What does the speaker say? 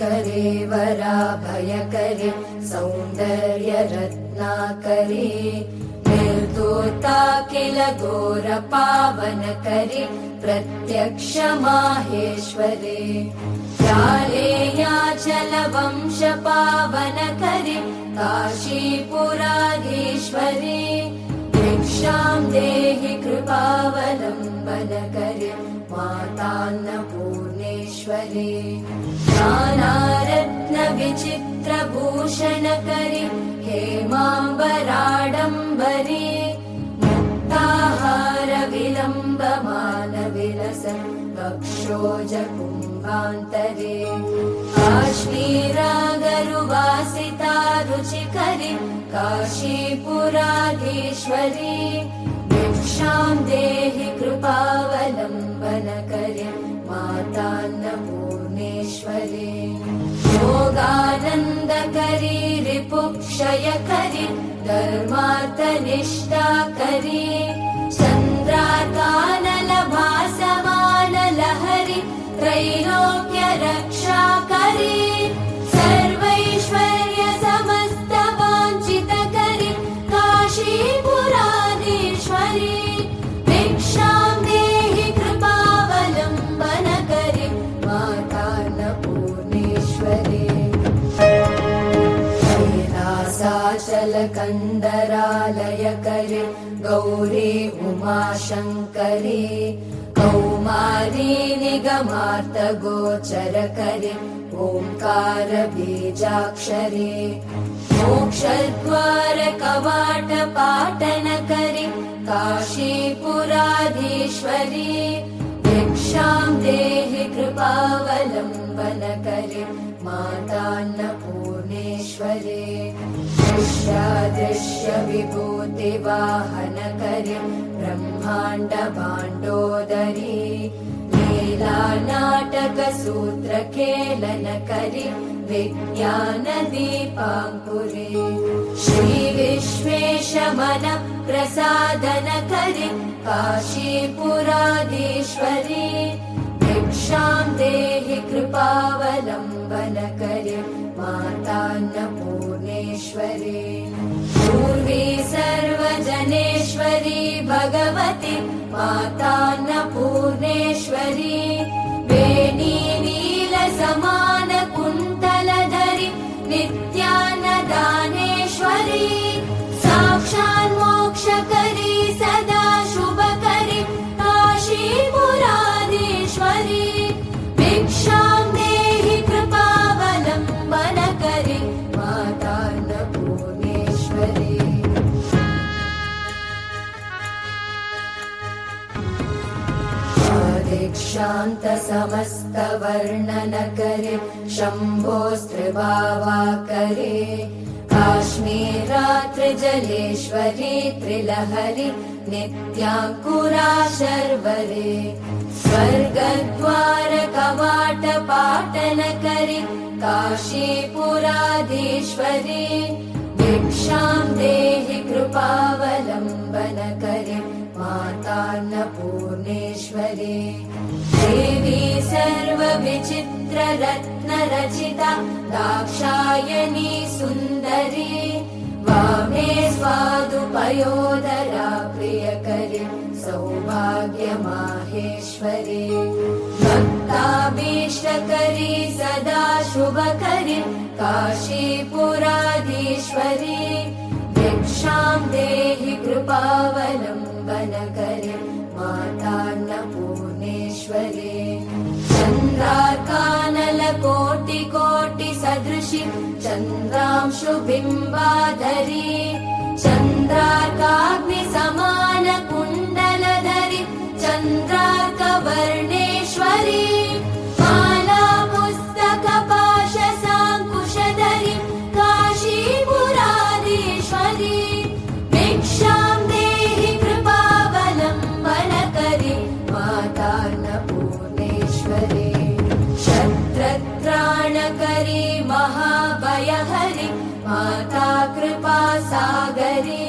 करे वराभयकरे सौन्दर्यरत्नाकरे निर्दोता किल घोरपावनकरे प्रत्यक्ष माहेश्वरे यालेयाचलवंश पावनकरे काशीपुराधीश्वरे भिक्षां देहि कृपावलम्बनकरे मातान्नपूर्णेश्वरे नानारत्नविचित्रभूषणकरे हेमाम्बराडम्बरे मुक्ताहारविलम्बमानविलसन् वक्षोजकुम्भान्तरे काश्मीरागरुवासिता रुचिकरे काशीपुराधीश्वरे भिक्षां देहि कृपावलम्बनकरे मातान्नपूर्णेश्वरे योगानन्दकरी रिपुक्षयकरी धर्मार्थनिष्ठाकरी चन्द्रार्कानलभासमानलहरि त्रैलोक्यरक्षाकरी सर्वैश्वर्य समस्तवाञ्छितकरी काशीपुराधीश्वरी भिक्षां देहि कृपावलम्बनकरी मातान्नपूर्णेश्वरी कैलासाचलकन्दरालयकरे गौरी उमाशङ्करी कौमारी निगमार्तगोचरकरे ओङ्कारबीजाक्षरे मोक्षद्वारकवाटपाटनकरे काशीपुराधीश्वरी भिक्षां देहि कृपावलम्बनकरे मातान्नपूर्णेश्वरे दृश्यादृश्यविभूतिवाहनकरे ब्रह्माण्डभाण्डोदरी लीलानाटकसूत्रखेलनकरे विज्ञानदीपाङ्कुरे श्रीविश्वेशमनप्रसादनकरे काशीपुराधीश्वरी भिक्षां देहि कृपावलम्बनकरे मातान्नपूर्णेश्वरे पूर्वी सर्वजनेश्वरी भगवती मातान्नपूर्णेश्वरी वेणी नीलसमानकुन्तलधरि नित्यान्नदानेश्वरी साक्षान्मोक्षकरी सदा शुभकरी काशीपुराधीश्वरी भिक्षां देहि कृपावलम्बनकरे मातान्नपूर्णेश्वरी दीक्षान्तसमस्तवर्णनकरे शम्भोस्त्रिभावाकरे काश्मीरात्रिजलेश्वरी त्रिलहरि नित्याङ्कुरा शर्वरे स्वर्गद्वारकवाटपाटनकरे काशीपुराधीश्वरी भिक्षां देहि कृपावलम्बनकरे मातान्नपूर्णेश्वरी देवी सर्वविचित्ररत्नरचिता दाक्षायणी सुन्दरी वामे स्वादुपयोदरा प्रियकरी सौभाग्यमाहेश्वरी भक्ताभीष्टकरी सदा शुभकरी काशीपुराधीश्वरी भिक्षां देहि कृपावलम्बनकरे मातान्नपूर्णेश्वरी चन्द्रार्कानलकोटिकोटिसदृशि चन्द्रांशुबिम्बाधरी चन्द्रार्काग्निसमानकुण्डलधरि चन्द्रार्कवर्णेश्वरी मालापुस्तकपाशसाङ्कुशधरि काशीपुराधीश्वरी भिक्षां देहि कृपावलम्बनकरे मातान्नपूर्णेश्वरी शत्रत्राणकरी महाभयहरि माता कृपासागरी